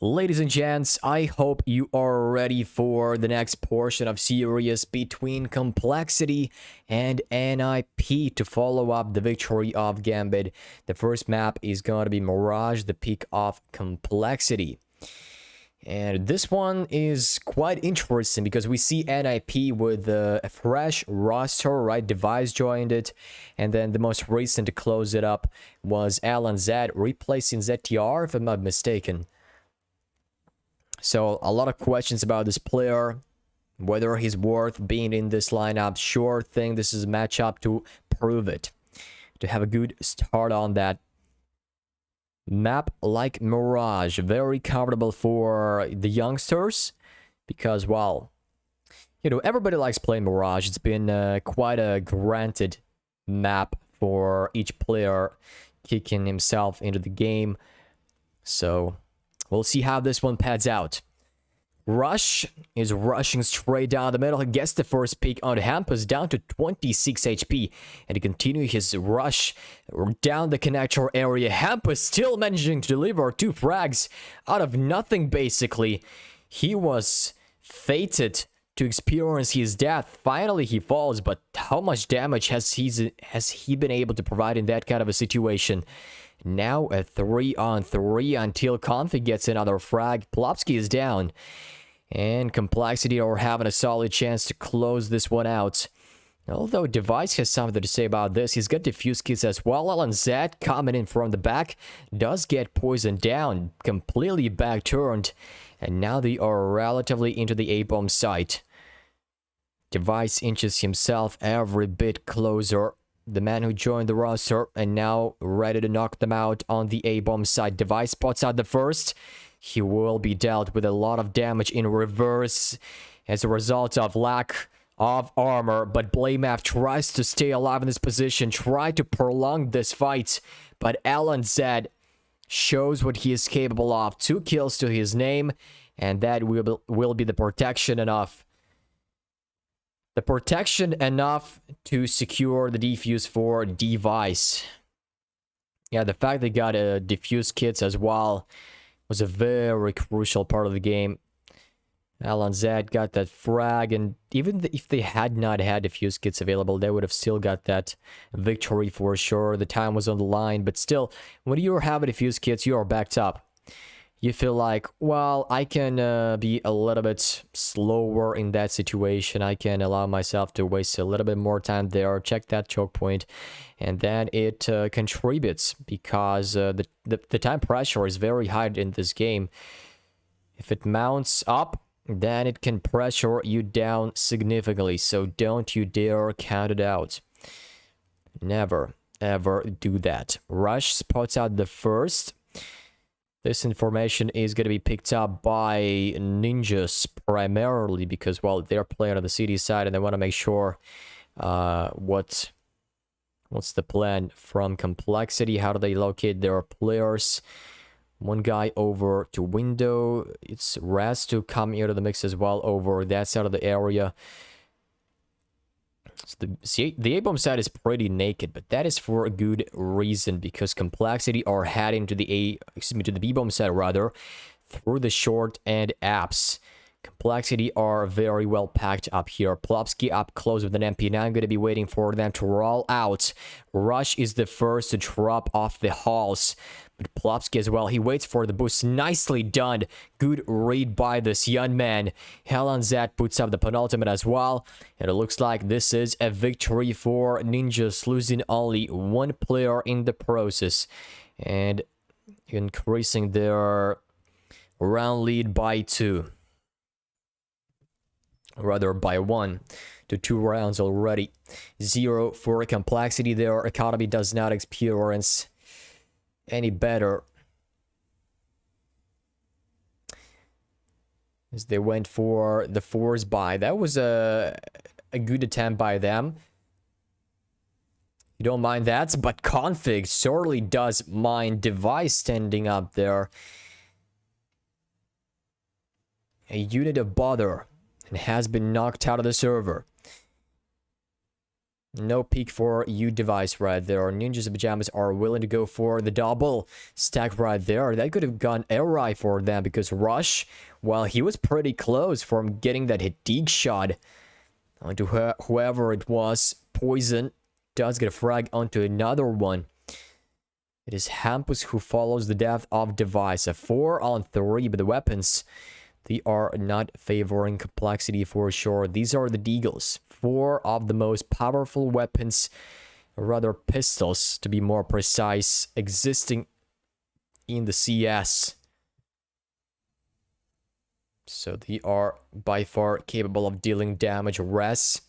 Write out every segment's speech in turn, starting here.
Ladies and gents, I hope you are ready for the next portion of series between Complexity and NIP to follow up the victory of Gambit. The first map is going to be Mirage, the peak of Complexity. And this one is quite interesting because we see NIP with a fresh roster, right? Device joined it. And then the most recent to close it up was Alan Z, replacing ZTR, if I'm not mistaken. So a lot of questions about this player, whether he's worth being in this lineup. Sure thing, this is a matchup to prove it, to have a good start on that. Map like Mirage, very comfortable for the youngsters because, well, everybody likes playing Mirage. It's been quite a granted map for each player kicking himself into the game. So we'll see how this one pads out. Rush is rushing straight down the middle. He gets the first pick on Hampus down to 26 HP. And to continue his rush down the connector area, Hampus still managing to deliver 2 frags out of nothing, basically. He was fated to experience his death. Finally, he falls, but how much damage has he been able to provide in that kind of a situation? Now a 3-on-3 until Config gets another frag. Plopsky is down. And Complexity are having a solid chance to close this one out. Although Device has something to say about this. He's got diffuse kits as well. LNZ coming in from the back does get poisoned down. Completely back turned. And now they are relatively into the A-bomb site. Device inches himself every bit closer. The man who joined the roster and now ready to knock them out on the A-bomb side. Device spots out the first. He will be dealt with a lot of damage in reverse as a result of lack of armor. But Blamaf tries to stay alive in this position, try to prolong this fight. But Alan Z shows what he is capable of. 2 kills to his name, and that will be the protection enough. The protection enough to secure the defuse for Device. Yeah, the fact they got defuse kits as well was a very crucial part of the game. Alan Z got that frag, and even if they had not had defuse kits available, they would have still got that victory for sure. The time was on the line, but still, when you have defuse kits, you are backed up. You feel like, well, I can be a little bit slower in that situation. I can allow myself to waste a little bit more time there, check that choke point, and then it contributes because the time pressure is very high in this game. If it mounts up, then it can pressure you down significantly, so don't you dare count it out. Never, ever do that. Rush spots out the first. This information is going to be picked up by ninjas primarily because, well, they're playing on the CD side and they want to make sure what's the plan from Complexity. How do they locate their players? One guy over to window. It's Raz to come into the mix as well over that side of the area. So the A-bomb side is pretty naked, but that is for a good reason because Complexity are heading to the B-bomb side rather through the short and apps. Complexity are very well packed up here. Plopsky up close with an MP. Now I'm going to be waiting for them to roll out. Rush is the first to drop off the halls. But Plopsky as well, he waits for the boost. Nicely done. Good read by this young man. Helen Z puts up the penultimate as well. And it looks like this is a victory for Ninjas, losing only 1 player in the process. And increasing their round lead by 2. Rather by 1 to 2 rounds already. 0 for Complexity. Their economy does not experience any better as they went for the force buy. That was a good attempt by them. You don't mind that, but Config surely does mind. Device standing up there. A unit of bother and has been knocked out of the server. No peek for you device right there. Ninjas in Pajamas are willing to go for the double stack right there. That could have gone awry for them because Rush, well, he was pretty close from getting that hit dig shot onto whoever it was. Poison does get a frag onto another one. It is Hampus who follows the death of device. A 4-on-3, but the weapons, they are not favoring complexity for sure. These are the Deagles. 4 of the most powerful weapons, or rather pistols to be more precise, existing in the CS. So they are by far capable of dealing damage. Res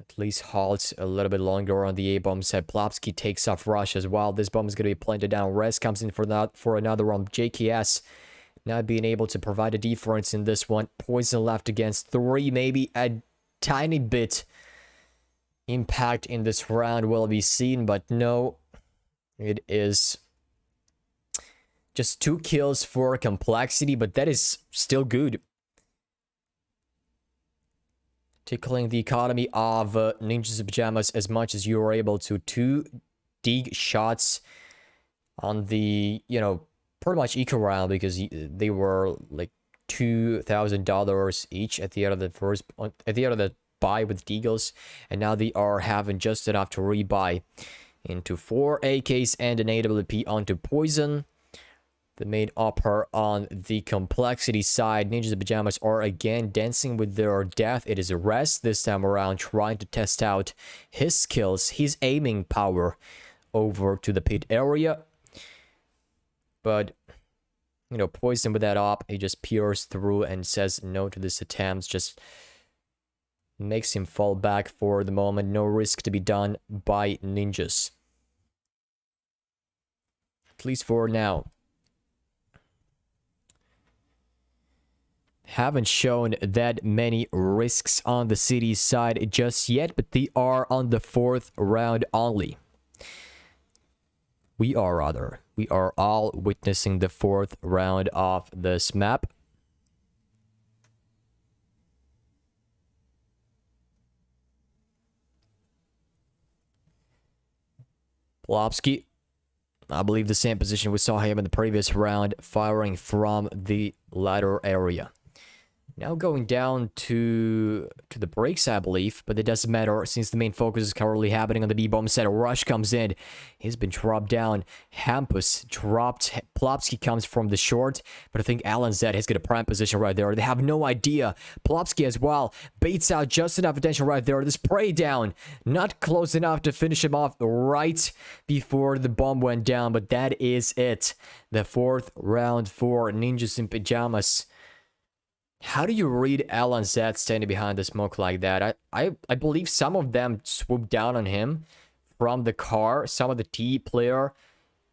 at least halts a little bit longer on the A-bomb set. Plopsky takes off Rush as well. This bomb is going to be planted down. Res comes in for another one. JKS not being able to provide a difference in this one. Poison left against 3. Maybe a tiny bit impact in this round will be seen, but no. It is just 2 kills for complexity, but that is still good. Tickling the economy of Ninjas in Pajamas as much as you were able to. 2 dig shots on the, you know, pretty much eco round because they were like $2,000 each at the end of the buy with Deagles, and now they are having just enough to rebuy into 4 AKs and an AWP onto Poison. The main upper on the complexity side. Ninjas in Pajamas are again dancing with their death. It is a Rest this time around, trying to test out his skills, his aiming power over to the pit area. But, you know, Poison with that op, he just peers through and says no to this attempt. Just makes him fall back for the moment. No risk to be done by Ninjas. At least for now. Haven't shown that many risks on the city side just yet, but they are on the 4th round only. We are all witnessing the 4th round of this map. Plopsky, I believe the same position we saw him in the previous round, firing from the ladder area. Now going down to the breaks, I believe, but it doesn't matter since the main focus is currently happening on the B-bomb set. Rush comes in. He's been dropped down. Hampus dropped. Plopsky comes from the short, but I think Alan Z has got a prime position right there. They have no idea. Plopsky as well baits out just enough attention right there. The spray down, not close enough to finish him off right before the bomb went down, but that is it. The 4th round for Ninjas in Pajamas. How do you read Alan Z standing behind the smoke like that? I believe some of them swooped down on him from the car, some of the T player.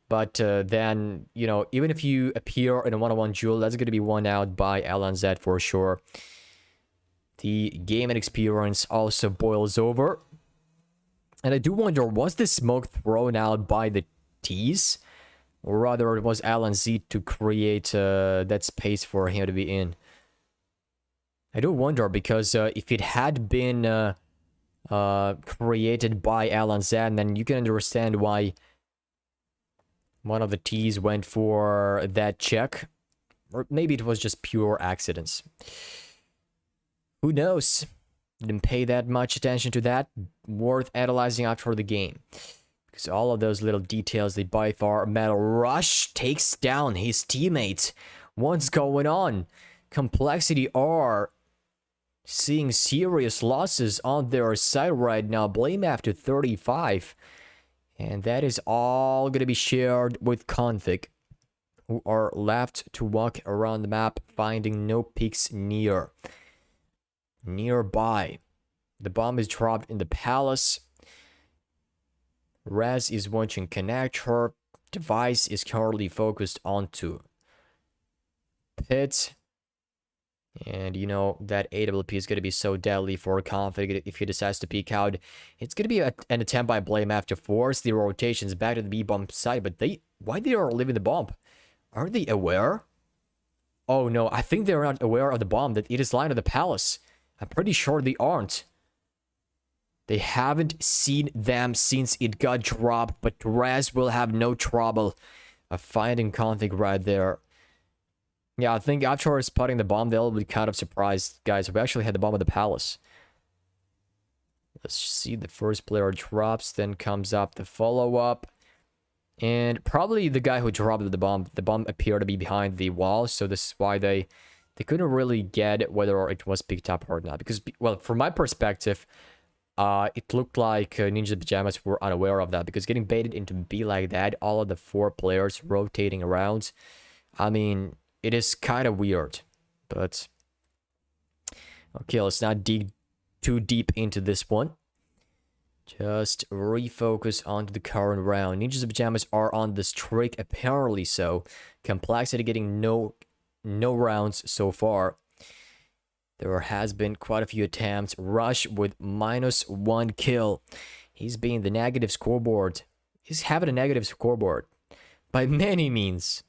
But then, you know, even if you appear in a one-on-one duel, that's going to be won out by Alan Z for sure. The gaming experience also boils over. And I do wonder, was this smoke thrown out by the T's? Or rather, it was Alan Z to create that space for him to be in? I do wonder, because if it had been created by Alan Z, then you can understand why one of the T's went for that check. Or maybe it was just pure accidents. Who knows? Didn't pay that much attention to that. Worth analyzing after the game. Because all of those little details, they by far matter. Rush takes down his teammate. What's going on? Complexity are seeing serious losses on their side right now. Blame after 35. And that is all going to be shared with Config, who are left to walk around the map, finding no peaks nearby. The bomb is dropped in the palace. Raz is watching connector. Device is currently focused onto pit. And you know that AWP is going to be so deadly for Config if he decides to peek out. It's going to be an attempt by Blame to force the rotations back to the B-bomb side. But why they are leaving the bomb? Are they aware? Oh no, I think they're not aware of the bomb, that it is lying to the palace. I'm pretty sure they aren't. They haven't seen them since it got dropped, but Raz will have no trouble of finding Config right there. Yeah, I think after spotting the bomb, they'll be kind of surprised. Guys, we actually had the bomb at the palace. Let's see, the first player drops, then comes up the follow-up. And probably the guy who dropped the bomb appeared to be behind the wall, so this is why they couldn't really get whether it was picked up or not. Because, well, from my perspective, it looked like Ninja Pajamas were unaware of that, because getting baited into B like that, all of the 4 players rotating around, I mean, it is kind of weird. But okay, let's not dig too deep into this one. Just refocus onto the current round. Ninjas of Pajamas are on the streak, apparently so. Complexity getting no rounds so far. There has been quite a few attempts. Rush with -1 kill. He's being the negative scoreboard. He's having a negative scoreboard by many means.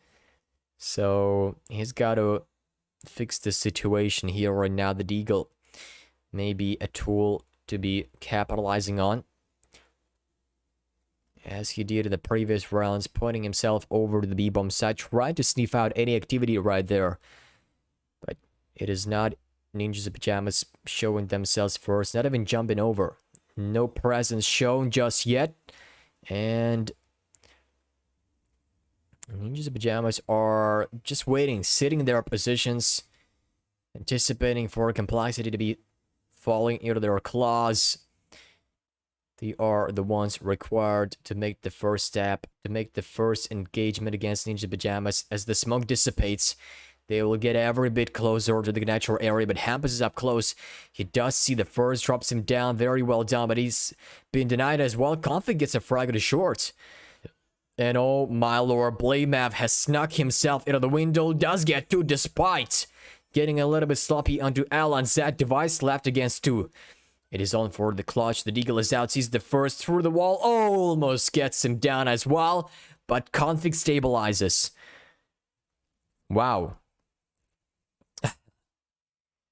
So he's got to fix the situation here right now. The Deagle may be a tool to be capitalizing on, as he did in the previous rounds, pointing himself over to the B-bomb side, trying to sniff out any activity right there. But it is not Ninjas of Pajamas showing themselves first, not even jumping over. No presence shown just yet. And Ninjas of Pajamas are just waiting, sitting in their positions, anticipating for Complexity to be falling into their claws. They are the ones required to make the first step, to make the first engagement against Ninja Pajamas. As the smoke dissipates, they will get every bit closer to the natural area, but Hampus is up close. He does see the first, drops him down, very well done, but he's been denied as well. Config gets a frag of the short. And oh my lord, Blaymav has snuck himself into the window, does get 2 despite getting a little bit sloppy onto Alan. That device left against 2. It is on for the clutch. The Deagle is out, sees the first through the wall, almost gets him down as well, but Config stabilizes. Wow.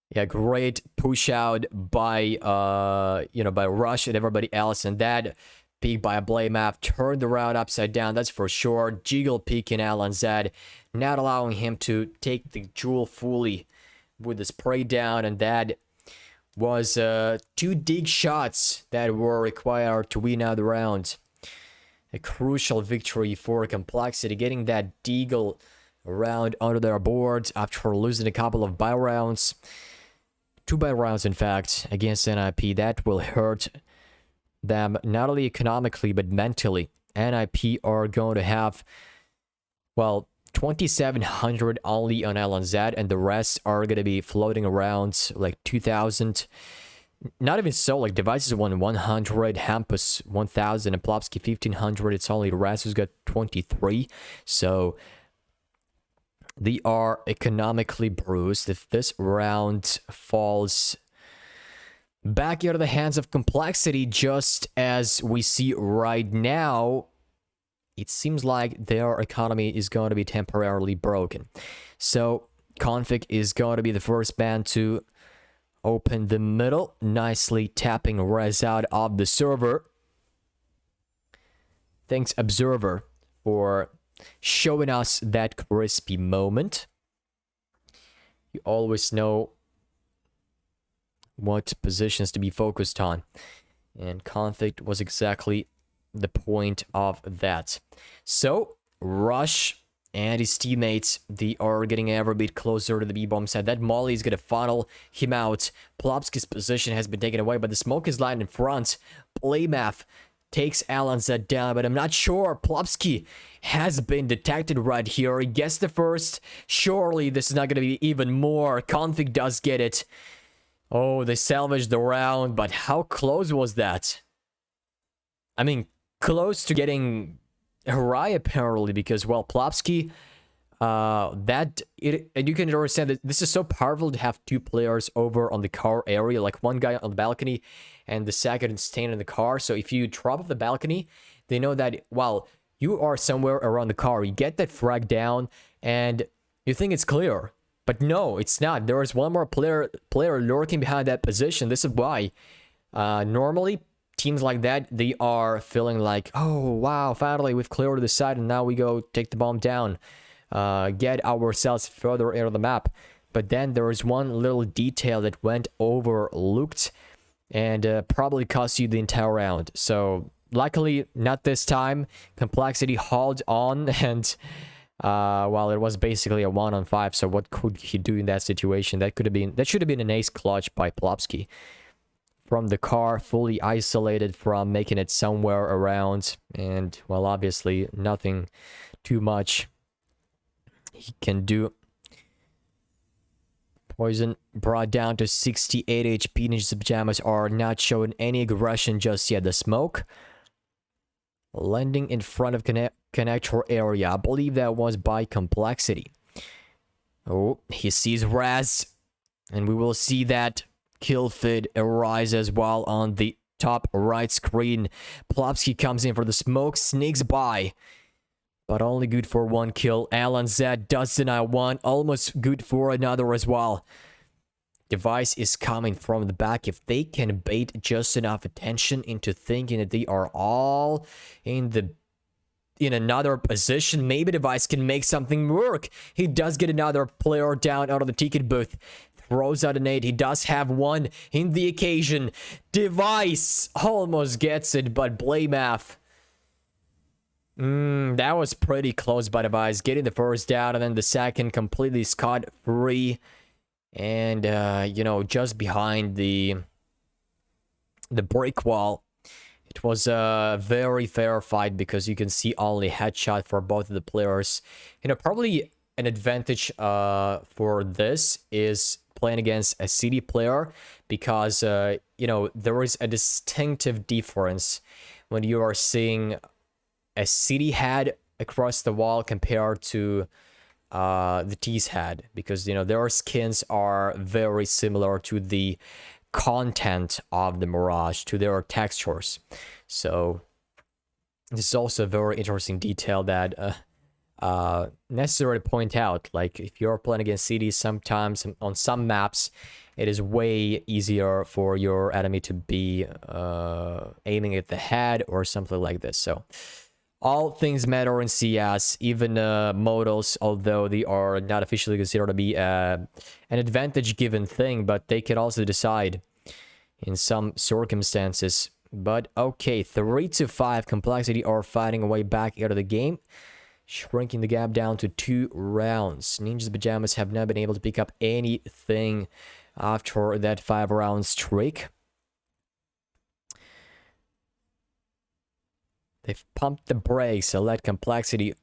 Yeah, great push out by by Rush and everybody else, and that peek by a Blaymav turned the round upside down, that's for sure. Jiggle peeking Alan Zed, not allowing him to take the jewel fully with the spray down, and that was 2 dig shots that were required to win out the round. A crucial victory for Complexity, getting that Deagle round under their boards after losing a couple of buy rounds. 2 buy rounds, in fact, against NIP. That will hurt them not only economically but mentally. NIP are going to have, well, 2,700 only on LNZ, and the rest are going to be floating around like 2,000. Not even so, like Devices won 100, Hampus 1,000, and Plopsky 1,500. It's only Raz who's got 23. So they are economically bruised. If this round falls back into the hands of Complexity, just as we see right now, it seems like their economy is going to be temporarily broken. So Config is going to be the first man to open the middle, nicely tapping Rez out of the server. Thanks, Observer, for showing us that crispy moment. You always know what positions to be focused on, and Config was exactly the point of that. So Rush and his teammates, they are getting every bit closer to the B-bomb side. That Molly is gonna funnel him out. Plopsky's position has been taken away, but the smoke is lying in front. Playmath takes Alan Zed down, but I'm not sure Plopsky has been detected right here. He gets the first. Surely this is not gonna be even more. Config does get it. Oh, they salvaged the round, but how close was that? I mean, close to getting Harai apparently, because, well, Plopsky, and you can understand that this is so powerful to have 2 players over on the car area, like one guy on the balcony and the second staying in the car. So if you drop off the balcony, they know that, well, you are somewhere around the car. You get that frag down and you think it's clear, but no, it's not. There is one more player lurking behind that position. This is why normally teams like that, they are feeling like, oh wow, finally we've cleared the side and now we go take the bomb down, get ourselves further into the map. But then there is one little detail that went overlooked and probably cost you the entire round. So luckily not this time. Complexity hauled on, and well, it was basically a 1-on-5. So what could he do in that situation? That should have been an ace clutch by Plopsky. From the car, fully isolated from making it somewhere around, and well, obviously nothing too much he can do. Poison brought down to 68 HP. Ninja's Pajamas are not showing any aggression just yet. The smoke landing in front of connector area. I believe that was by Complexity. Oh, he sees Raz, and we will see that kill feed arise as well on the top right screen. Plopsky comes in for the smoke, sneaks by, but only good for one kill. Alan Z does deny one, almost good for another as well. Device is coming from the back. If they can bait just enough attention into thinking that they are all in another position, maybe Device can make something work. He does get another player down out of the ticket booth. Throws out a nade. He does have one in the occasion. Device almost gets it, but Blamaf. That was pretty close by Device. Getting the first down and then the second completely scot-free. And, you know, just behind the brick wall. It was a very fair fight because you can see only headshot for both of the players. You know, probably an advantage for this is playing against a CD player because, you know, there is a distinctive difference when you are seeing a CD head across the wall compared to the T's head, because, you know, their skins are very similar to the content of the Mirage, to their textures. So this is also a very interesting detail that necessary to point out. Like, if you're playing against CDs, sometimes on some maps it is way easier for your enemy to be aiming at the head or something like this. So all things matter in CS, even modals, although they are not officially considered to be an advantage given thing, but they can also decide in some circumstances. But okay, 3-5. Complexity are fighting a way back out of the game, shrinking the gap down to 2 rounds. Ninja's Pajamas have not been able to pick up anything after that 5-round streak. They've pumped the brakes and let Complexity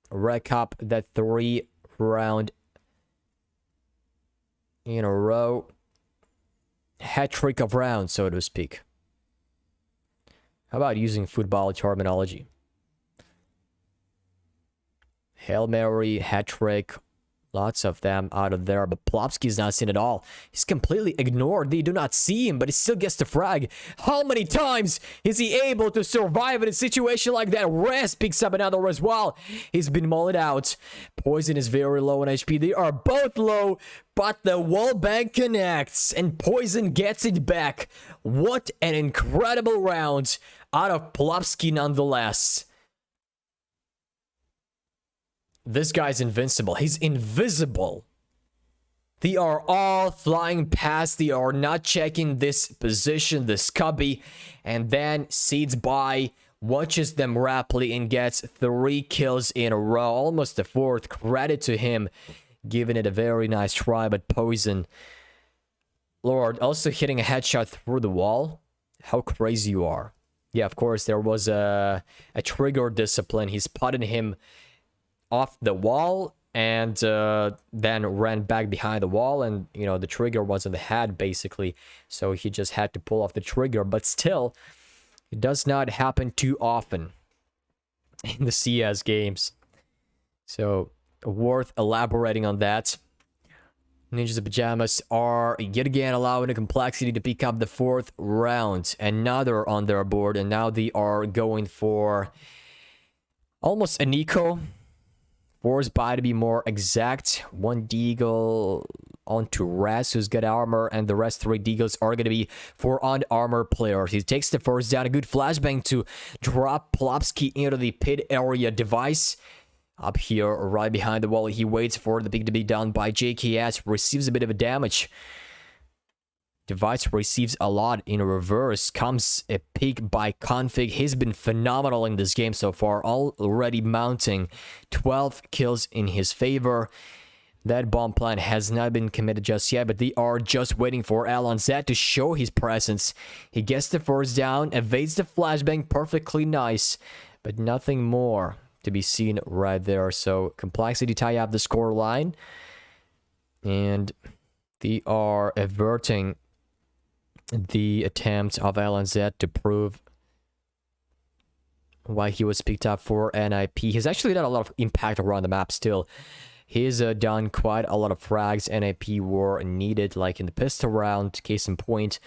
rack up that 3-round in a row. Hat trick of rounds, so to speak. How about using football terminology? Hail Mary, hat trick, lots of them out of there, but Plopsky's not seen at all. He's completely ignored. They do not see him, but he still gets the frag. How many times is he able to survive in a situation like that? Res picks up another as well. He's been mullered out. Poison is very low on HP. They are both low, but the wall bang connects, and Poison gets it back. What an incredible round out of Plopsky nonetheless. This guy's invincible. He's invisible. They are all flying past. They are not checking this position, this cubby. And then Seeds by, watches them rapidly, and gets 3 kills in a row. Almost the 4th. Credit to him. Giving it a very nice try, but Poison, Lord, also hitting a headshot through the wall. How crazy you are. Yeah, of course, there was a trigger discipline. He spotted him off the wall and then ran back behind the wall, and, you know, the trigger was in the head basically, so he just had to pull off the trigger. But still, it does not happen too often in the CS games, so worth elaborating on that. Ninjas Pajamas are yet again allowing the Complexity to pick up the 4th round, another on their board, and now they are going for almost an eco. Force by, to be more exact. 1 deagle onto Raz, who's got armor, and the rest 3 deagles are going to be for unarmored players. He takes the first down, a good flashbang to drop Plopsky into the pit area. Device up here, right behind the wall. He waits for the pick to be done by JKS, receives a bit of a damage. Device receives a lot in reverse. Comes a pick by Config. He's been phenomenal in this game so far, already mounting 12 kills in his favor. That bomb plan has not been committed just yet, but they are just waiting for Alonzet to show his presence. He gets the first down, evades the flashbang, perfectly nice, but nothing more to be seen right there. So Complexity tie up the score line, and they are averting the attempt of Alonzet to prove why he was picked up for NIP. He's actually done a lot of impact around the map still. He's done quite a lot of frags NIP were needed, like in the pistol round, case in point,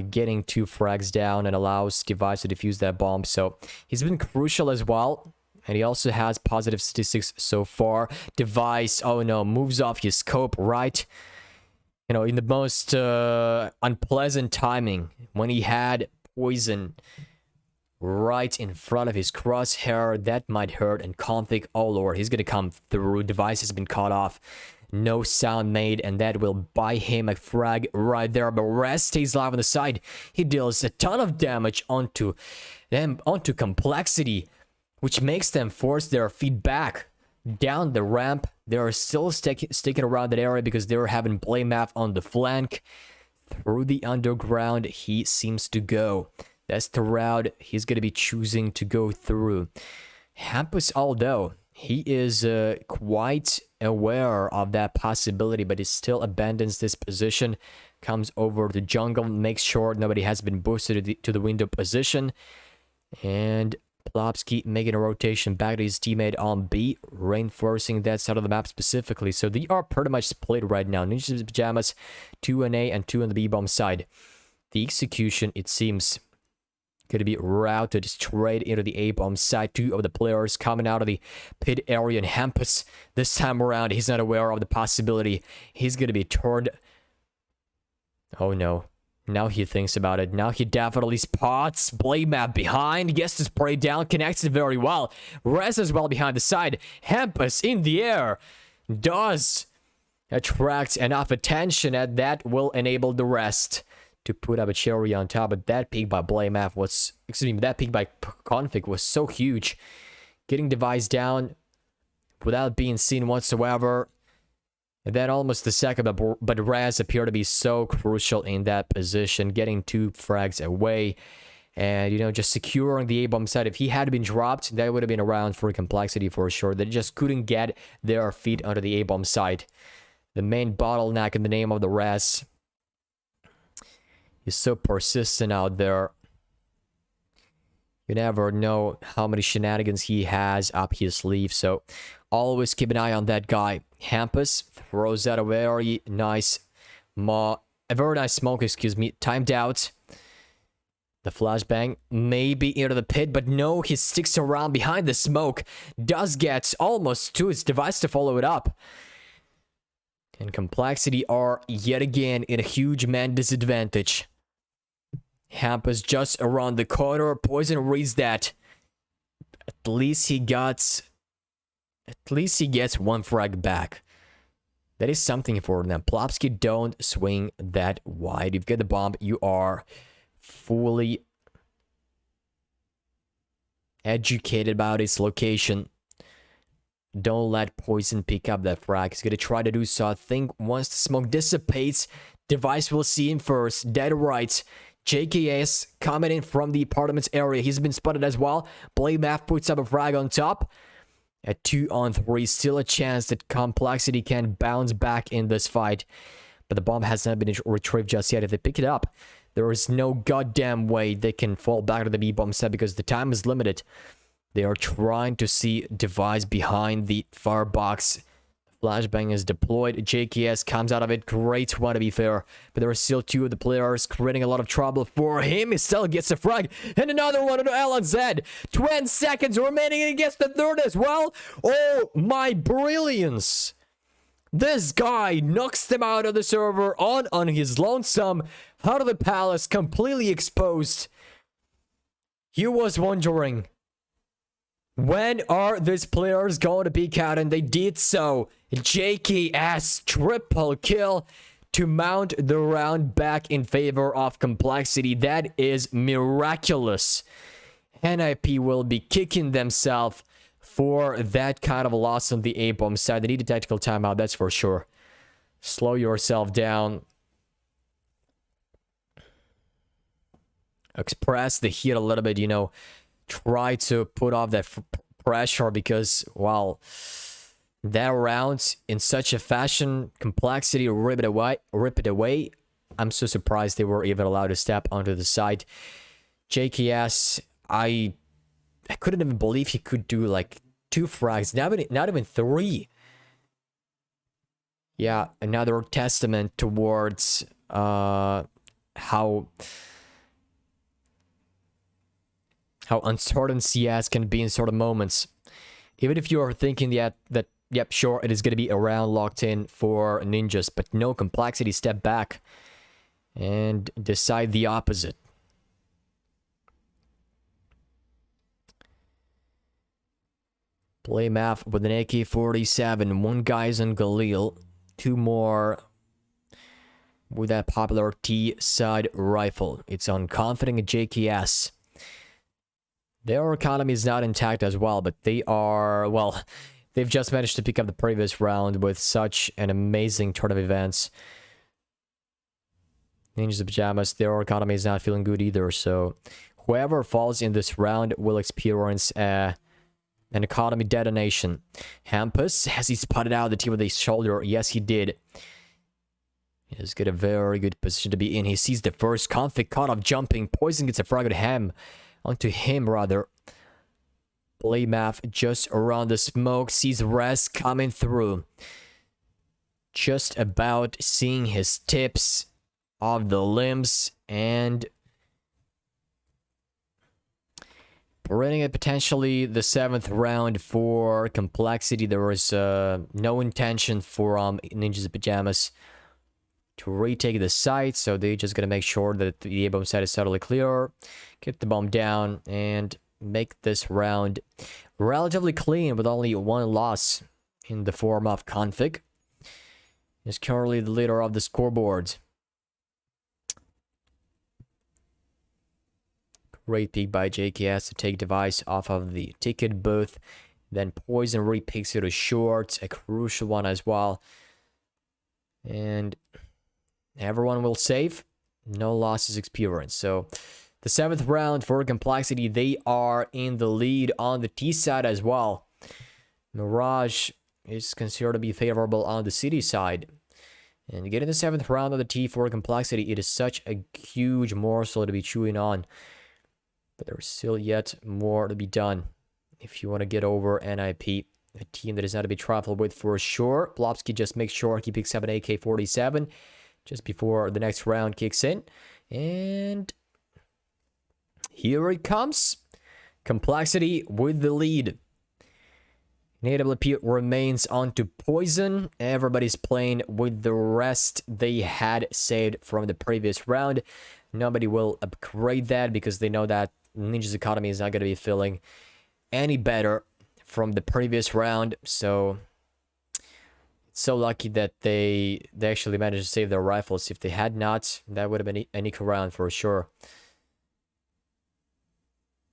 getting 2 frags down and allows Device to defuse that bomb. So he's been crucial as well. And he also has positive statistics so far. Device, oh no, moves off his scope right, you know, in the most unpleasant timing, when he had poison right in front of his crosshair. That might hurt. And Config, oh lord, he's gonna come through. Device has been cut off, no sound made, and that will buy him a frag right there. But Raz stays alive on the side. He deals a ton of damage onto them, onto Complexity, which makes them force their feet back down the ramp. They are still sticking around that area because they're having Blamaf on the flank. Through the underground he seems to go. That's the route he's going to be choosing to go through. Hampus, although he is quite aware of that possibility, but he still abandons this position, comes over the jungle, makes sure nobody has been boosted to the window position, and Plopsky making a rotation back to his teammate on B, reinforcing that side of the map specifically. So they are pretty much split right now. Ninja's Pajamas, 2 on A and 2 on the B-bomb side. The execution, it seems, going to be routed straight into the A-bomb side. 2 of the players coming out of the pit area. And Hampus, this time around, he's not aware of the possibility he's going to be turned. Oh no. Now he thinks about it. Now he definitely spots Blamap behind. Gets to spray down. Connects it very well. Rez as well behind the side. Hampus in the air. Does attract enough attention, and that will enable the rest to put up a cherry on top. But that peek by Blamap was... Excuse me, that peek by Config was so huge. Getting Device down without being seen whatsoever. And then almost the second, but Raz appeared to be so crucial in that position, getting 2 frags away, and, you know, just securing the A-bomb side. If he had been dropped, that would have been around for Complexity for sure. They just couldn't get their feet under the A-bomb side. The main bottleneck in the name of the Raz is so persistent out there. You never know how many shenanigans he has up his sleeve, so always keep an eye on that guy. Hampus throws out a very nice smoke, excuse me, timed out. The flashbang maybe into the pit, but no, he sticks around behind the smoke. Does get almost to his Device to follow it up. And Complexity are yet again in a huge man disadvantage. Hampus just around the corner. Poison reads that. At least he gets 1 frag back. That is something for them. Plopsky, don't swing that wide. You've got the bomb. You are fully educated about its location. Don't let Poison pick up that frag. He's going to try to do so. I think once the smoke dissipates, Device will see him first. Dead right. JKS coming in from the apartments area. He's been spotted as well. Blamaf puts up a frag on top. At 2 on 3, still a chance that Complexity can bounce back in this fight. But the bomb has not been retrieved just yet. If they pick it up, there is no goddamn way they can fall back to the B-bomb set because the time is limited. They are trying to see Device behind the firebox. Flashbang is deployed. JKS comes out of it. Great one, to be fair. But there are still 2 of the players creating a lot of trouble for him. He still gets a frag. And another one on LNZ. 20 seconds remaining and he gets the third as well. Oh, my brilliance. This guy knocks them out of the server on his lonesome, out of the palace, completely exposed. He was wondering, when are these players going to peek out? And they did so. JKS triple kill to mount the round back in favor of Complexity. That is miraculous. NIP will be kicking themselves for that kind of a loss on the A-bomb side. They need a tactical timeout, that's for sure. Slow yourself down. Express the heat a little bit, you know. Try to put off that pressure because, well, that round in such a fashion, Complexity rip it away. I'm so surprised they were even allowed to step onto the side. JKS, I couldn't even believe he could do like 2 frags, not even 3. Yeah, another testament towards how uncertain CS can be in sort of moments. Even if you are thinking that yep, sure, it is going to be a round locked in for Ninjas, but no, Complexity step back and decide the opposite. Play math with an AK-47. 1 guy's on Galil. 2 more with that popular T-side rifle. It's on Confident and JKS. Their economy is not intact as well, but they are, well, they've just managed to pick up the previous round with such an amazing turn of events. Ninjas of Pajamas, their economy is not feeling good either, so whoever falls in this round will experience an economy detonation. Hampus, has he spotted out the team with his shoulder? Yes, he did. He's got a very good position to be in. He sees the first config caught off jumping. Poison gets a frag onto him rather. Play math just around the smoke. Sees Res coming through. Just about seeing his tips of the limbs and bringing it potentially the 7th round for Complexity. There was no intention for Ninjas of Pajamas to retake the site, so they're just gonna make sure that the A-bomb site is totally clear, keep the bomb down, and make this round relatively clean with only 1 loss in the form of Config. Is currently the leader of the scoreboard. Great pick by JKS to take device off of the ticket booth. Then Poison repicks it to short, a crucial one as well. And everyone will save. No losses experienced. So the 7th round for Complexity, they are in the lead on the T side as well. Mirage is considered to be favorable on the City side. And getting the 7th round of the T for Complexity, it is such a huge morsel to be chewing on. But there's still yet more to be done if you want to get over NIP, a team that is not to be trifled with for sure. Plopsky just makes sure he picks up an AK-47 just before the next round kicks in. And here it comes. Complexity with the lead. AWP remains onto Poison. Everybody's playing with the rest they had saved from the previous round. Nobody will upgrade that because they know that Ninja's economy is not going to be feeling any better from the previous round. So it's so lucky that they actually managed to save their rifles. If they had not, that would have been an equal round for sure.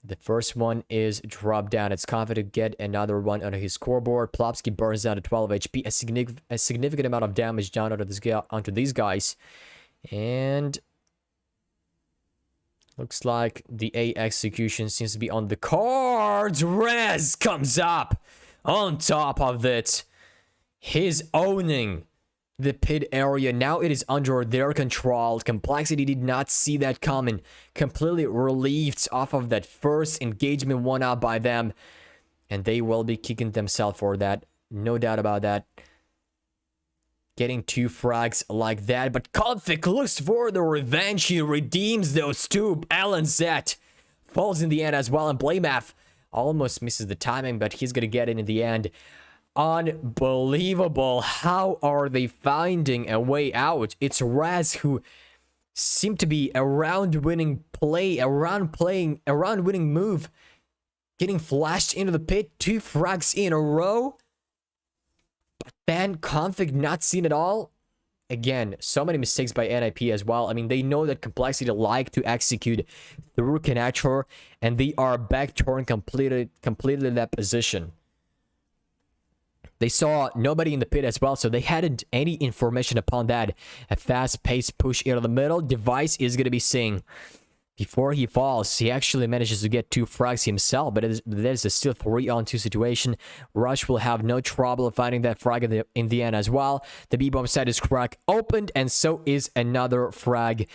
The first one is dropped down. It's confident to get another one on his scoreboard. Plopsky burns down to 12 HP. A significant amount of damage down onto these guys. And looks like the A execution seems to be on the cards. Rez comes up on top of it. He's owning the pit area. Now it is under their control. Complexity did not see that coming. Completely relieved off of that first engagement one out by them. And they will be kicking themselves for that. No doubt about that. Getting 2 frags like that. But Config looks for the revenge. He redeems those 2. Alan Zet falls in the end as well. And Blaymath almost misses the timing, but he's going to get it in the end. Unbelievable. How are they finding a way out? It's Raz who seemed to be a round-winning play, a round-winning move. Getting flashed into the pit, 2 frags in a row. But then Config not seen at all. Again, so many mistakes by NIP as well. I mean, they know that Complexity like to execute through connector, and they are backdooring completely that position. They saw nobody in the pit as well, so they hadn't any information upon that. A fast-paced push into the middle. Device is going to be seeing. Before he falls, he actually manages to get 2 frags himself, but there's a still 3-on-2 situation. Rush will have no trouble finding that frag in the end as well. The B-bomb side is crack opened, and so is another frag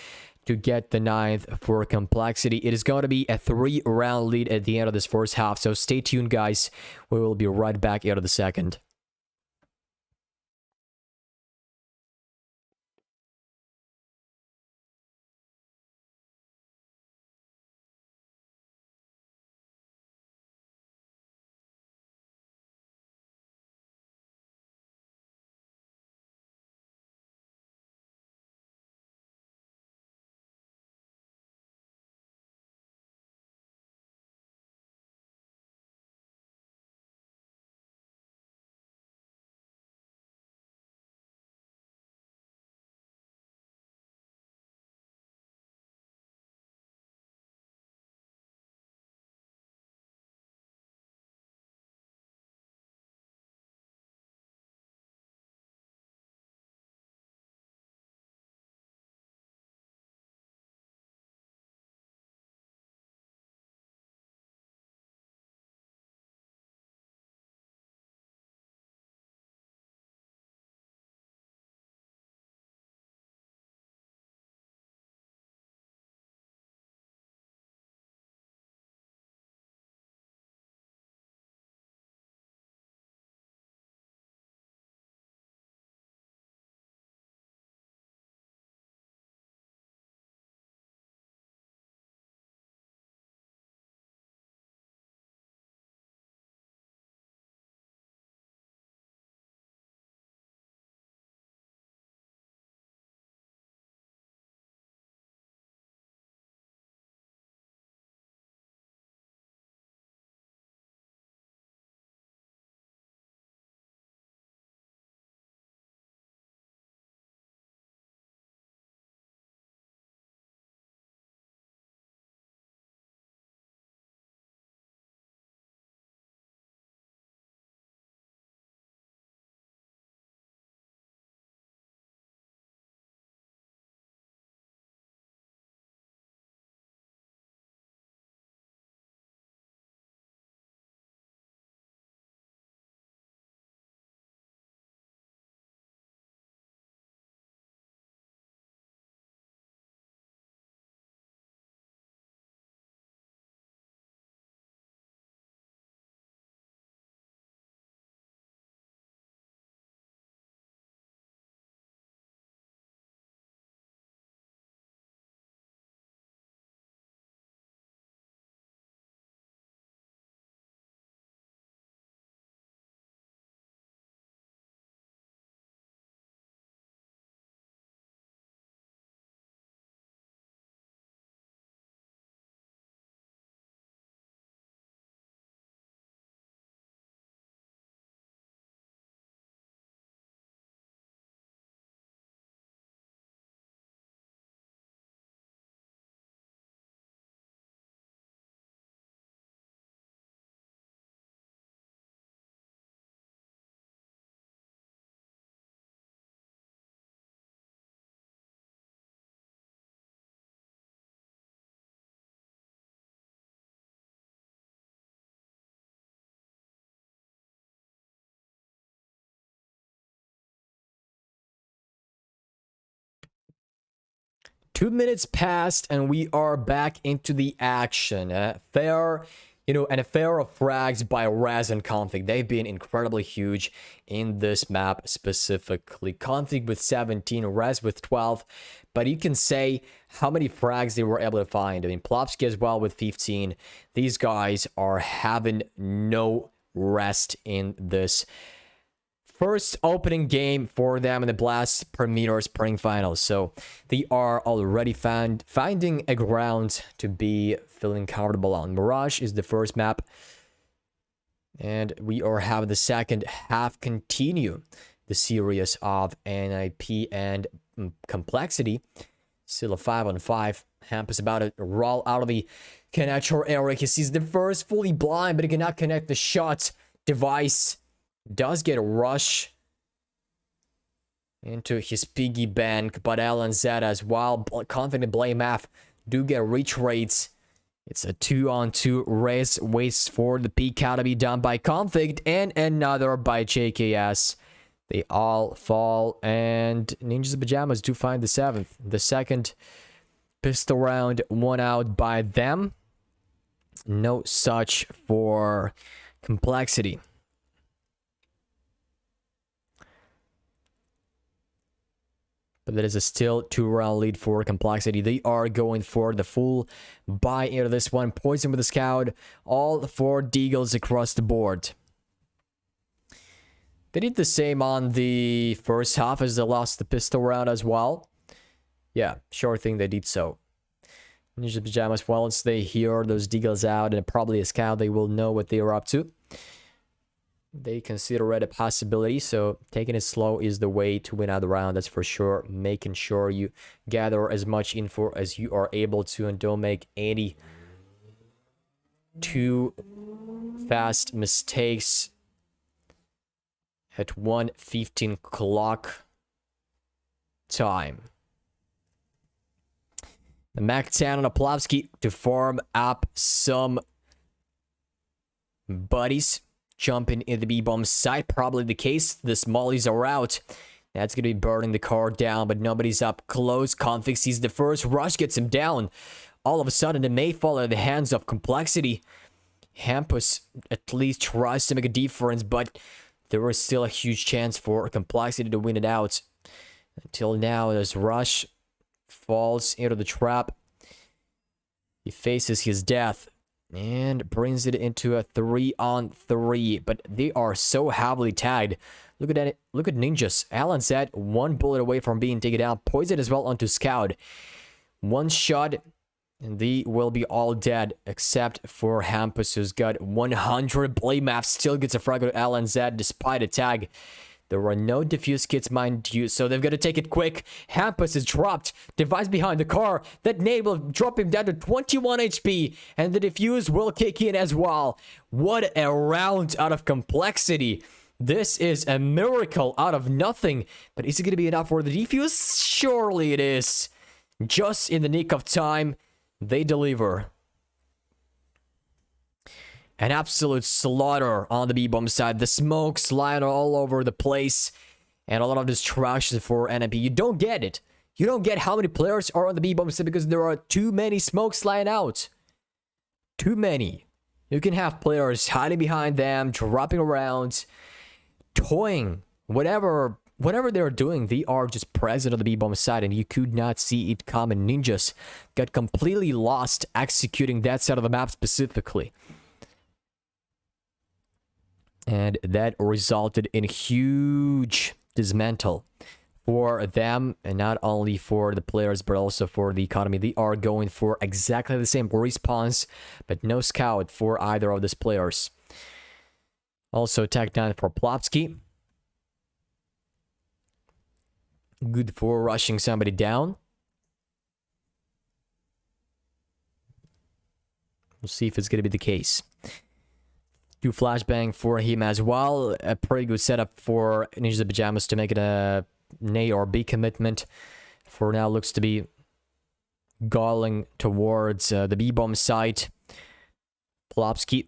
to get the 9th for Complexity. It is going to be a 3-round lead at the end of this first half, so stay tuned, guys. We will be right back out of the second. Two minutes passed and we are back into the action. Fair, an affair of frags by Raz and Config. They've been incredibly huge in this map specifically. Config with 17, Raz with 12. But you can say how many frags they were able to find. I mean, Plopsky as well with 15. These guys are having no rest in this first opening game for them in the Blast Premier Spring Finals. So they are already finding a ground to be feeling comfortable on. Mirage is the first map. And we are having the second half continue the series of NIP and Complexity. Still a 5-on-5. Hamp is about to roll out of the connector area. He sees the first fully blind, but he cannot connect the shot. Device does get a rush into his piggy bank, but LNZ as well. Confident Blame F do get retrades. It's a 2-on-2 race. Waits for the PK to be done by Config and another by JKS. They all fall, and Ninjas Pajamas do find the 7th. The second pistol round, one out by them. No such for Complexity. But that is a still 2-round lead for Complexity. They are going for the full buy into this one. Poison with the Scout. All 4 Deagles across the board. They did the same on the first half as they lost the pistol round as well. Yeah, sure thing they did so. Ninja Pajamas, once they hear those Deagles out and probably a Scout, they will know what they are up to. They consider it a possibility, so taking it slow is the way to win out the round, that's for sure. Making sure you gather as much info as you are able to and don't make any too fast mistakes at 1:15 clock time. The Mac 10 on Aplovsky to farm up some buddies. Jumping in the B-bomb side, probably the case. The Smallies are out. That's going to be burning the car down, but nobody's up close. Config sees the first rush, gets him down. All of a sudden, it may fall in the hands of Complexity. Hampus at least tries to make a difference, but there is still a huge chance for Complexity to win it out. Until now, as Rush falls into the trap, he faces his death and brings it into a 3-on-3, but they are so heavily tagged. Look at that. Look at Ninjas. Alan said 1 bullet away from being taken out. Poison as well onto Scout. 1 shot, and they will be all dead, except for Hampus, who's got 100. Blaymaf still gets a frag of Alan Z despite a tag. There are no defuse kits, mind you, so they've got to take it quick. Hampus is dropped. Device behind the car. That nade will drop him down to 21 HP, and the defuse will kick in as well. What a round out of Complexity. This is a miracle out of nothing, but is it going to be enough for the defuse? Surely it is. Just in the nick of time, they deliver. An absolute slaughter on the B-bomb side. The smokes lying all over the place. And a lot of distractions for NIP. You don't get it. You don't get how many players are on the B-bomb side because there are too many smokes lying out. Too many. You can have players hiding behind them, dropping around, toying. Whatever they're doing, they are just present on the B-bomb side, and you could not see it coming. Ninjas got completely lost executing that side of the map specifically. And that resulted in huge dismantle for them, and not only for the players, but also for the economy. They are going for exactly the same respawns, but no Scout for either of these players. Also, tag down for Plopsky. Good for rushing somebody down. We'll see if it's going to be the case. 2 flashbang for him as well. A pretty good setup for Ninja Pajamas to make it a A or B commitment. For now, looks to be galling towards the B-bomb site. Plopsky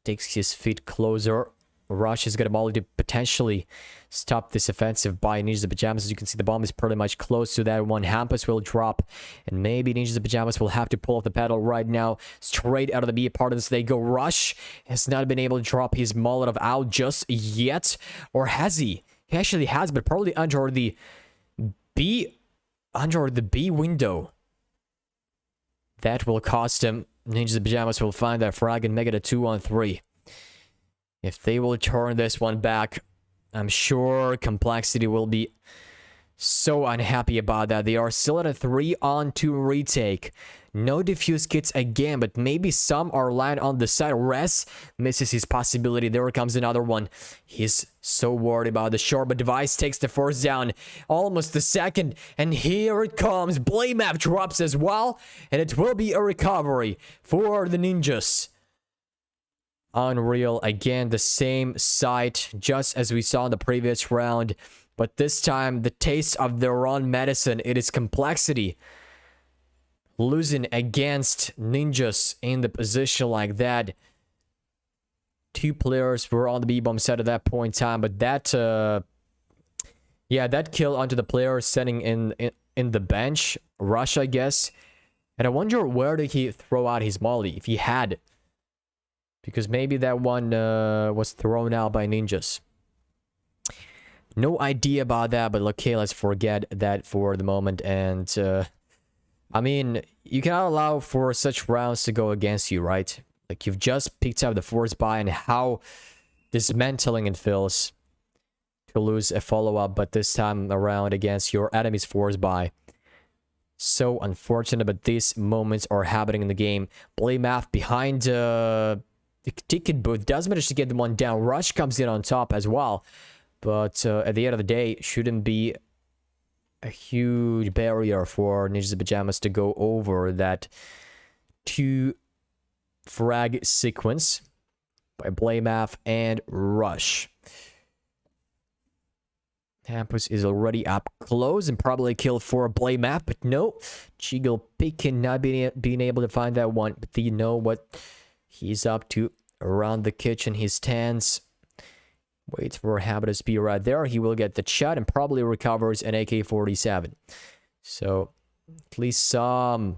takes his feet closer. Rush has got a molly to potentially stop this offensive by Ninjas Pajamas. As you can see, the bomb is pretty much close to that one. Hampus will drop, and maybe Ninjas Pajamas will have to pull off the pedal right now. Straight out of the B part of this, they go. Rush has not been able to drop his Molotov out just yet. Or has he? He actually has, but probably under the B window. That will cost him. Ninjas Pajamas will find that frag and make it a 2-on-3. If they will turn this one back, I'm sure Complexity will be so unhappy about that. They are still at a 3-on-2 retake. No defuse kits again, but maybe some are lying on the side. Res misses his possibility. There comes another one. He's so worried about the short, but Device takes the first down. Almost the second, and here it comes. Blame app drops as well, and it will be a recovery for the Ninjas. Unreal. Again, the same site, just as we saw in the previous round. But this time, the taste of their own medicine, it is Complexity. Losing against Ninjas in the position like that. 2 players were on the B-bomb side at that point in time, but that, yeah, that kill onto the player standing in the bench, Rush, I guess. And I wonder where did he throw out his molly, if he had. Because maybe that one was thrown out by Ninjas. No idea about that, but okay, let's forget that for the moment. And, I mean, you cannot allow for such rounds to go against you, right? Like, you've just picked up the force buy, and how dismantling it feels to lose a follow-up, but this time around against your enemy's force buy. So unfortunate, but these moments are happening in the game. Blame Math behind the ticket booth does manage to get the one down. Rush comes in on top as well, but at the end of the day, shouldn't be a huge barrier for Ninjas in Pajamas to go over that 2 frag sequence by Blamaf and Rush. Hampus is already up close and probably killed for Blamaf, but no. Cheagle Pickin not being able to find that one, but you know what he's up to around the kitchen. He stands, waits for Habitus to be right there. He will get the shot and probably recovers an AK-47. So, at least some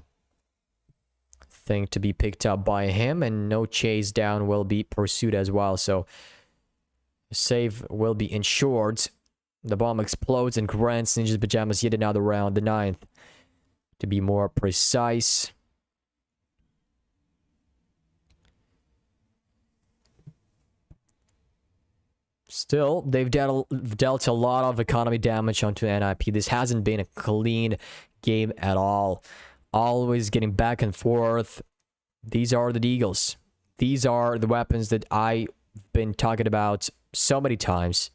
thing to be picked up by him, and no chase down will be pursued as well. So, save will be ensured. The bomb explodes and grants Ninjas Pajamas yet another round, the 9th, to be more precise. Still, they've dealt a lot of economy damage onto NIP. This hasn't been a clean game at all. Always getting back and forth. These are the Deagles. These are the weapons that I've been talking about so many times.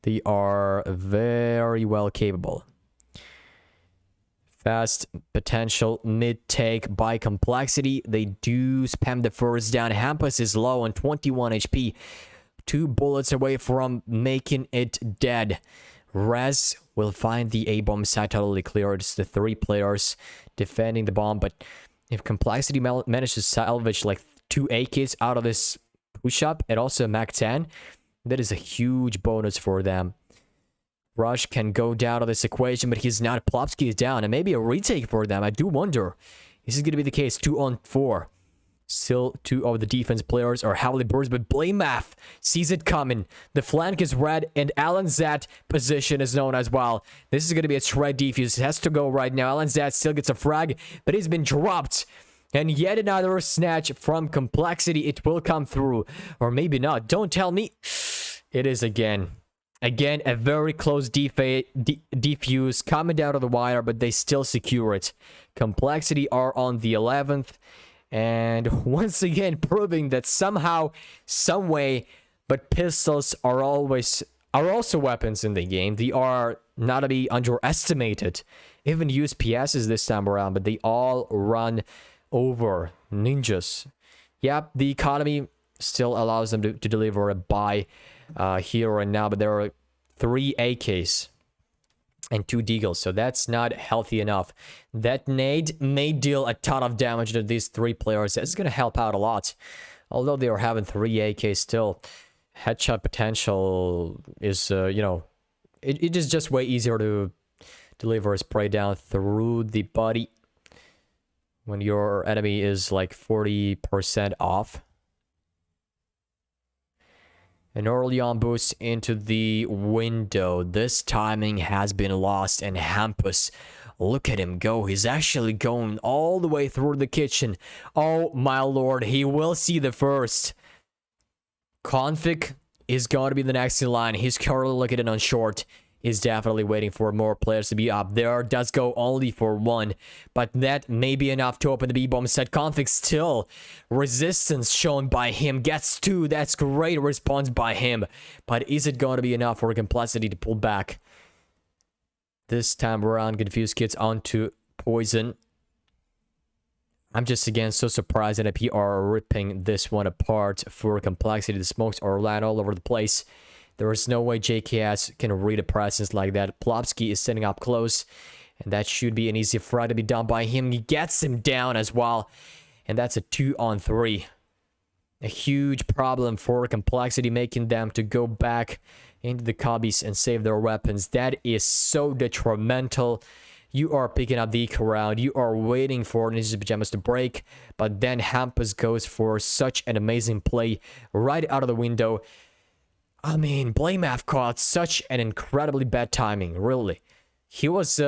They are very well capable. Fast potential mid-take by Complexity. They do spam the first down. Hampus is low on 21 HP. 2 bullets away from making it dead. Rez will find the A-bomb site totally clear. It's the 3 players defending the bomb. But if Complexity manages to salvage like 2 AKs out of this push-up and also a MAC-10, that is a huge bonus for them. Rush can go down to this equation, but he's not. Plopsky is down, and maybe a retake for them. I do wonder. This is going to be the case. 2 on 4. Still, 2 of the defense players are heavily bruised, but Blamaf sees it coming. The flank is red, and Alan Zat position is known as well. This is going to be a shred defuse. It has to go right now. Alan Zat still gets a frag, but he's been dropped. And yet another snatch from Complexity. It will come through. Or maybe not. Don't tell me. It is again. Again, a very close defuse coming out of the wire, but they still secure it. Complexity are on the 11th. And once again, proving that somehow, some way, but pistols are also weapons in the game. They are not to be underestimated. Even USPSs this time around, but they all run over Ninjas. Yep, the economy still allows them to deliver a buy here and now, but there are 3 AKs and 2 Deagles, so that's not healthy enough. That nade may deal a ton of damage to these 3 players. That's going to help out a lot. Although they are having 3 AKs still, headshot potential is, you know, it is just way easier to deliver a spray down through the body when your enemy is like 40% off. An early on boost into the window. This timing has been lost, and Hampus, look at him go. He's actually going all the way through the kitchen. Oh my lord, he will see the first. Config is going to be the next in line. He's currently looking in on short. Is definitely waiting for more players to be up there. Does go only for one, but that may be enough to open the B-bomb set. Config still. Resistance shown by him. Gets two. That's great response by him. But is it going to be enough for Complexity to pull back? This time around, Confused Kids onto Poison. I'm just, again, so surprised that IP are ripping this one apart for Complexity. The smokes are lying all over the place. There is no way JKS can read a presence like that. Plopsky is sitting up close, and that should be an easy frag to be done by him. He gets him down as well, and that's a 2-on-3. A huge problem for Complexity, making them to go back into the cubbies and save their weapons. That is so detrimental. You are picking up the eco round. You are waiting for Ninja's Pajamas to break, but then Hampus goes for such an amazing play right out of the window. I mean, Blamaf caught such an incredibly bad timing, really. He was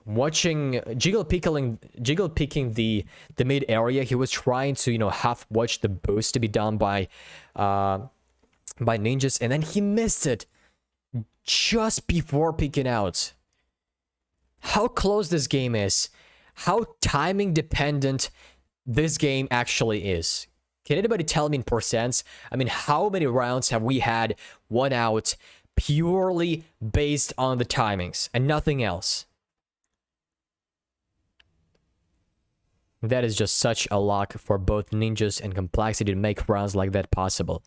watching, jiggle picking the mid area. He was trying to, you know, half watch the boost to be done by ninjas, and then he missed it just before peeking out. How close this game is, how timing dependent this game actually is. Can anybody tell me in percents? I mean, how many rounds have we had one out purely based on the timings and nothing else? That is just such a lock for both Ninjas and Complexity to make rounds like that possible.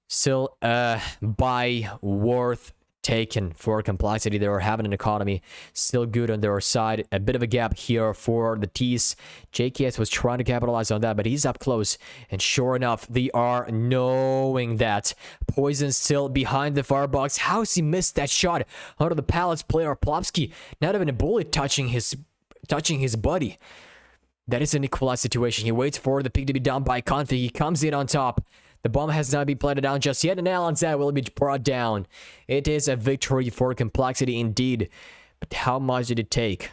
Still, buy worth taken for Complexity. They were having an economy still good on their side. A bit of a gap here for the T's. JKS was trying to capitalize on that, but he's up close, and sure enough, they are knowing that. Poison still behind the firebox. How's he missed that shot out of the Palace player? Plopsky, not even a bullet touching his buddy. That is an equalized situation. He waits for the pick to be done by Config. He comes in on top. The bomb has not been planted down just yet, and Alanzad will be brought down. It is a victory for Complexity indeed, but how much did it take?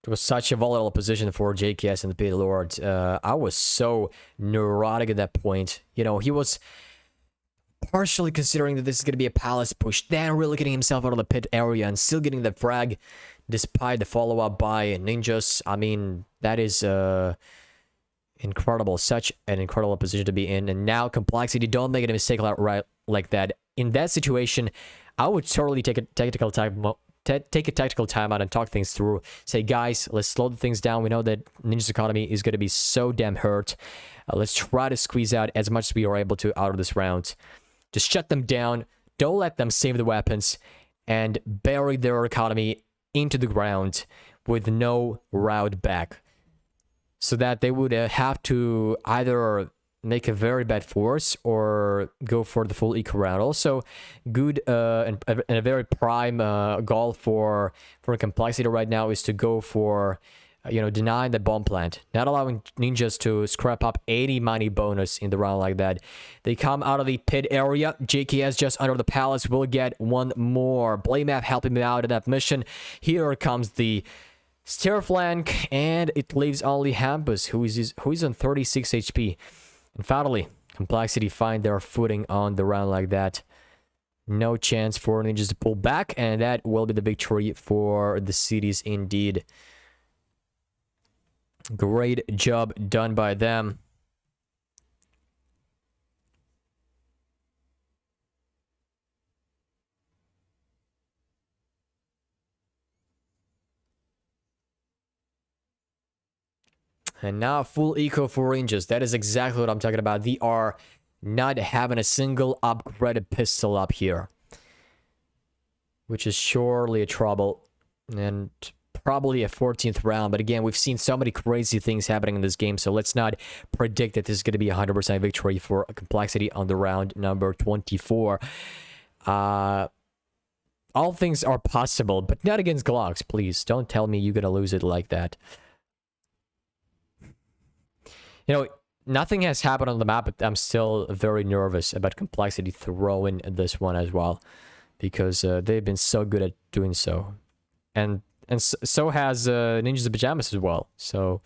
It was such a volatile position for JKS and the Pit Lord. I was so neurotic at that point. You know, he was partially considering that this is going to be a Palace push, then really getting himself out of the pit area and still getting the frag despite the follow-up by Ninjas. I mean, that is incredible. Such an incredible position to be in. And now Complexity, don't make a mistake like that. In that situation, I would totally take a tactical time out and talk things through. Say, guys, let's slow the things down. We know that Ninja's economy is going to be so damn hurt. Let's try to squeeze out as much as we are able to out of this round. Just shut them down. Don't let them save the weapons and bury their economy into the ground with no route back. So that they would have to either make a very bad force or go for the full eco round. Also, good and a very prime goal for Complexity right now is to go for, you know, denying the bomb plant, not allowing Ninjas to scrap up 80 money bonus in the round like that. They come out of the pit area. JKS just under the Palace will get one more. Blamaf helping him out in that mission. Here comes the stair flank, and it leaves only Hampus, who is on 36 HP. And finally, Complexity find their footing on the round like that. No chance for Ninjas to pull back, and that will be the victory for the cities indeed. Great job done by them. And now full eco for Rangers. That is exactly what I'm talking about. They are not having a single upgraded pistol up here, which is surely a trouble. And probably a 14th round, but again, we've seen so many crazy things happening in this game, so let's not predict that this is going to be a 100% victory for Complexity on the round number 24. All things are possible, but not against Glocks, please. Don't tell me you're going to lose it like that. You know, nothing has happened on the map, but I'm still very nervous about Complexity throwing this one as well, because they've been so good at doing so. And and so has Ninjas in Pajamas as well. So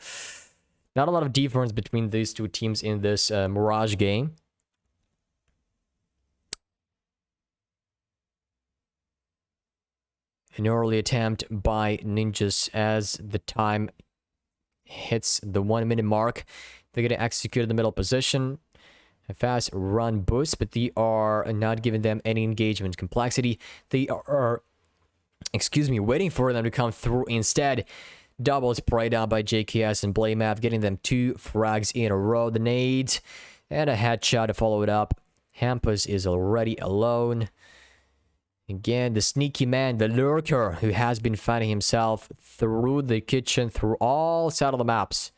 not a lot of difference between these two teams in this Mirage game. An early attempt by Ninjas as the time hits the 1 minute mark. They're going to execute in the middle position. A fast run boost, but they are not giving them any engagement complexity. They are, waiting for them to come through instead. Double spray down by JKS and Blamap, getting them 2 frags in a row. The nades and a headshot to follow it up. Hampus is already alone. Again, the sneaky man, the lurker, who has been finding himself through the kitchen, through all sides of the maps.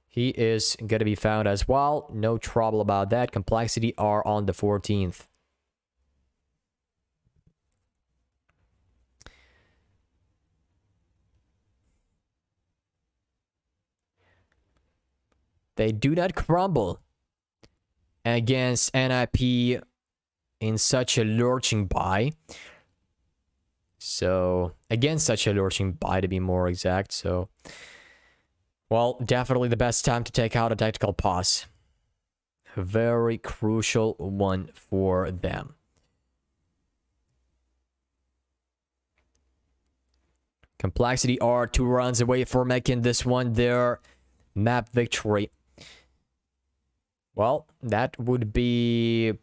He is going to be found as well. No trouble about that. Complexity are on the 14th. They do not crumble against NIP in such a lurching buy. So, against such a lurching buy to be more exact. So, well, definitely the best time to take out a tactical pause. A very crucial one for them. Complexity are 2 runs away from making this one their map victory. Well, that would be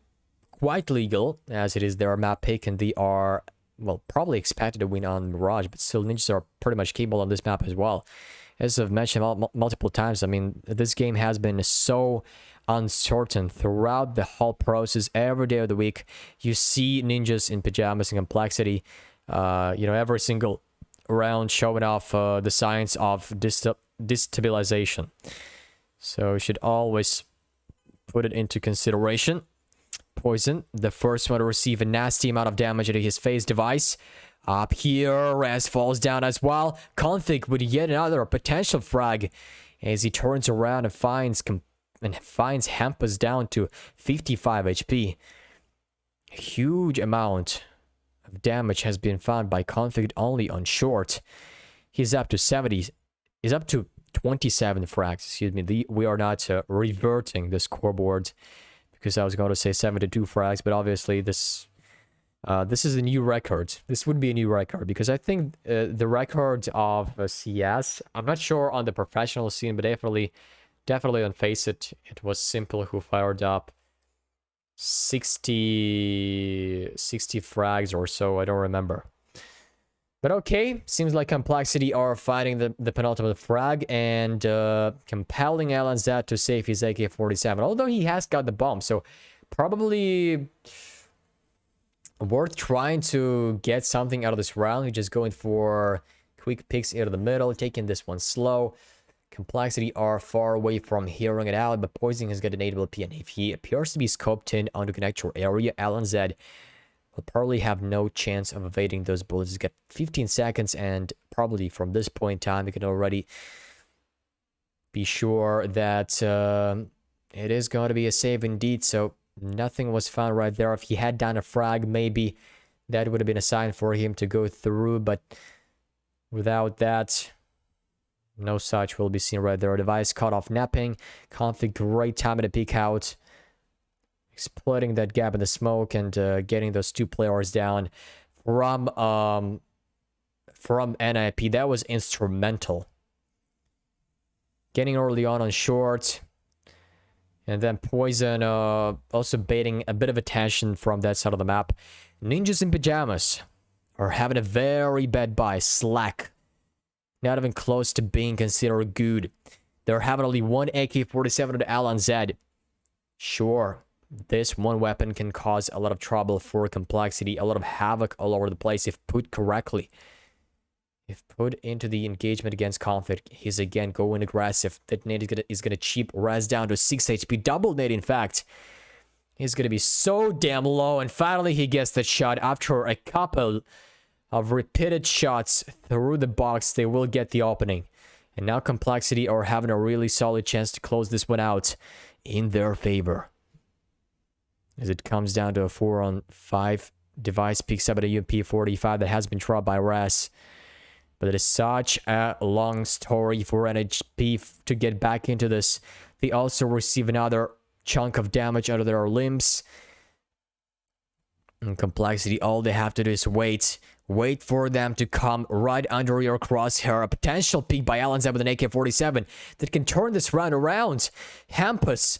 quite legal, as it is their map pick, and they are, well, probably expected to win on Mirage, but still Ninjas are pretty much capable on this map as well. As I've mentioned multiple times, I mean, this game has been so uncertain throughout the whole process. Every day of the week, you see Ninjas in Pajamas and Complexity, every single round showing off the signs of destabilization. So you should always put it into consideration. Poison, the first one to receive a nasty amount of damage into his phase device. Up here, Raz falls down as well. Config with yet another potential frag as he turns around and finds Hampus down to 55 HP. A huge amount of damage has been found by Config only on short. He's up to 70. He's up to 27 frags. Excuse me. We are not reverting the scoreboard because I was going to say 72 frags, but obviously this is a new record. This would be a new record because I think the record of CS, I'm not sure on the professional scene, but definitely on Faceit, it was Simple who fired up 60 frags or so. I don't remember. But okay, seems like Complexity are fighting the penultimate frag and compelling LNZ to save his AK-47, although he has got the bomb, so probably worth trying to get something out of this round. He's just going for quick picks into the middle, taking this one slow. Complexity are far away from hearing it out, but Poison has got an 8 LP, and if he appears to be scoped in on the connector area, LNZ will probably have no chance of evading those bullets. He's got 15 seconds, and probably from this point in time, you can already be sure that it is going to be a save indeed. So nothing was found right there. If he had done a frag, maybe that would have been a sign for him to go through, but without that, no such will be seen right there. Device cut off napping. Config, great time to peek out. Exploiting that gap in the smoke and getting those 2 players down from NIP. That was instrumental. Getting early on short. And then Poison also baiting a bit of attention from that side of the map. Ninjas in Pajamas are having a very bad buy. Slack. Not even close to being considered good. They're having only 1 AK-47 to the LNZ. Sure, this one weapon can cause a lot of trouble for Complexity, a lot of havoc all over the place if put correctly. If put into the engagement against Config, he's again going aggressive. That nade is gonna cheap Raz down to 6 HP. Double nade, in fact. He's gonna be so damn low, and finally he gets the shot after a couple of repeated shots through the box. They will get the opening. And now Complexity are having a really solid chance to close this one out in their favor. As it comes down to a 4-on-5. Device picks up at a UMP 45 that has been dropped by Raz. But it is such a long story for NHP to get back into this. They also receive another chunk of damage out of their limbs. And Complexity, all they have to do is wait. Wait for them to come right under your crosshair. A potential peek by Alanzeb with an AK-47 that can turn this round around. Hampus,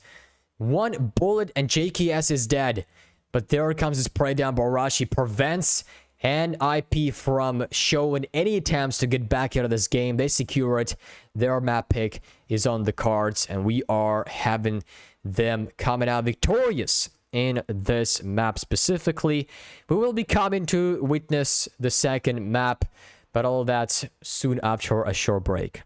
one bullet and JKS is dead. But there comes his spray down. Barashi prevents and IP from showing any attempts to get back out of this game. They secure it. Their map pick is on the cards, and we are having them coming out victorious in this map specifically. We will be coming to witness the second map, but all of that soon after a short break.